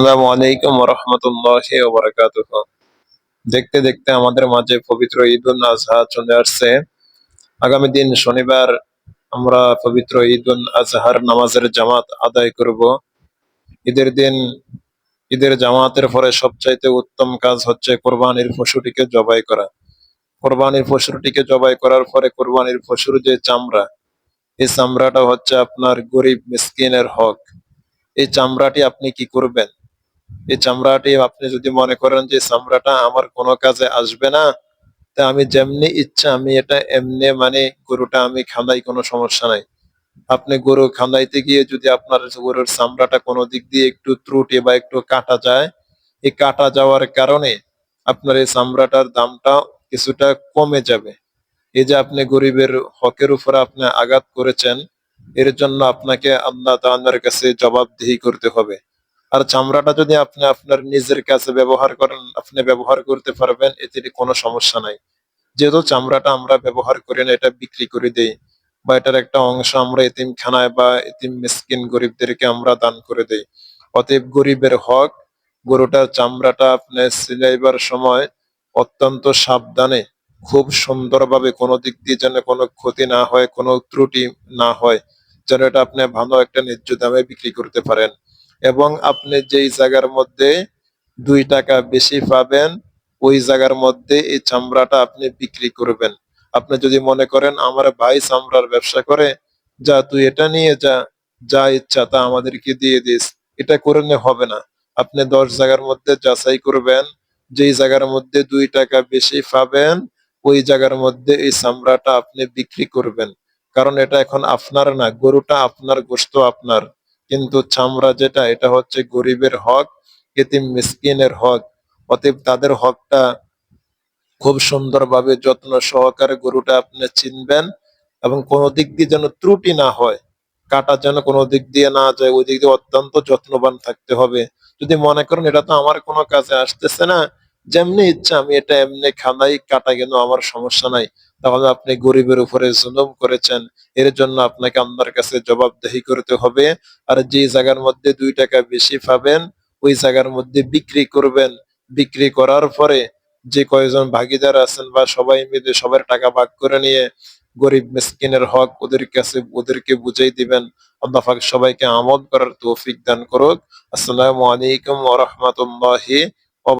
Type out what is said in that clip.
আসসালামু আলাইকুম ওয়া রাহমাতুল্লাহি ওয়া বারাকাতুহু। দেখতে দেখতে আমাদের মাঝে পবিত্র ঈদুল আজহা চলে আসছে। আগামী দিন শনিবার আমরা পবিত্র ঈদুল আজহার নামাজের জামাত আদায় করব। ঈদের দিন ঈদের জামাতের পরে সবচাইতে উত্তম কাজ হচ্ছে কোরবানির পশুটিকে জবাই করা। কোরবানির পশুটিকে জবাই করার পরে কোরবানির পশুর যে চামড়া, এই চামড়াটা হচ্ছে আপনার গরিব মিসকিনের হক। এই চামড়াটি আপনি কি করবেন? এই চামড়াটি আপনি যদি মনে করেন যে চামড়াটা আমার কোনো কাজে আসবে না, তা আমি যেমনি ইচ্ছা আমি এটা এমনি গরুটা আমি খাঁদাই, কোনো সমস্যা নাই। আপনি গরু খাঁদাইতে গিয়ে যদি আপনার গরুর চামড়াটা কোনো দিক দিয়ে একটু ত্রুটি বা একটু কাটা যায়, এই কাটা যাওয়ার কারণে আপনার এই চামড়াটার দামটা কিছুটা কমে যাবে। এই যে আপনি গরিবের হকের উপরে আপনি আঘাত করেছেন, এর জন্য আপনাকে আল্লাহ তাআলার কাছে জবাবদিহি করতে হবে। আর চামড়াটা যদি আপনি আপনার নিজের কাছে ব্যবহার করেন, আপনি ব্যবহার করতে পারবেন, এতে কোনো সমস্যা নাই। যেহেতু চামড়াটা আমরা ব্যবহার করি না, এটা বিক্রি করে দেই বা এটার একটা অংশ আমরা এতিমখানায় বা এতিম মিসকিন গরিবদেরকে আমরা দান করে দেই। অতএব গরিবের হক, গরুটার চামড়াটা আপনি সিলাইবার সময় অত্যন্ত সাবধানে খুব সুন্দরভাবে কোনো দিক দিয়ে যেন কোনো ক্ষতি না হয়, কোনো ত্রুটি না হয়, যেন এটা আপনি ভালো একটা ন্যায্য দামে বিক্রি করতে পারেন। এবং আপনি যেই জায়গার মধ্যে ২ টাকা বেশি পাবেন, ওই জায়গার মধ্যে এই চামড়াটা আপনি বিক্রি করবেন। আপনি যদি মনে করেন আমার ভাই চামড়ার ব্যবসা করে, যা তুই এটা নিয়ে যা, যা ইচ্ছা তা আমাদেরকে দিয়ে দিস। এটা করলে হবে না। আপনি ১০ জায়গার মধ্যে যাচাই করবেন, যেই জায়গার মধ্যে ২ টাকা বেশি পাবেন, ওই জায়গার মধ্যে এই চামড়াটা আপনি বিক্রি করবেন। কারণ এটা এখন আপনার না, গরুটা আপনার, গোশত আপনার। কিন্তু চামড়া যেটা, এটা হচ্ছে গরিবের হক, এতিম মিসকিনের হক। অতএব তাদের হকটা খুব সুন্দরভাবে যত্ন সহকারে গরুটা আপনি চিনবেন এবং কোনো দিক দিয়ে যেন ত্রুটি না হয়। কাটা যেন কোনো দিক দিয়ে না যায়, ওই দিক দিয়ে অত্যন্ত যত্নবান থাকতে হবে। যদি মনে করেন এটা তো আমার কোনো কাজে আসতেছে না, যেমনি ইচ্ছা আমি এটা এমনি খানাই, কাটা গেল আমার সমস্যা নাই, তাহলে আপনি গরিবের উপরে জুলুম করেছেন। এর জন্য আপনাকে আল্লাহর কাছে জবাবদিহি করতে হবে। আর যে জায়গার মধ্যে ২ টাকা বেশি পাবেন, ওই জায়গার মধ্যে বিক্রি করবেন। বিক্রি করার পরে যে কয়জন ভাগীদার আছেন বা সবাই মিলে সবার টাকা ভাগ করে নিয়ে গরিব মিসকিনের হক ওদের কাছে ওদেরকে বুঝাই দিবেন। আল্লাহ পাক সবাইকে আমল করার তৌফিক দান করুক। আসসালামু আলাইকুম ওয়া রাহমাতুল্লাহি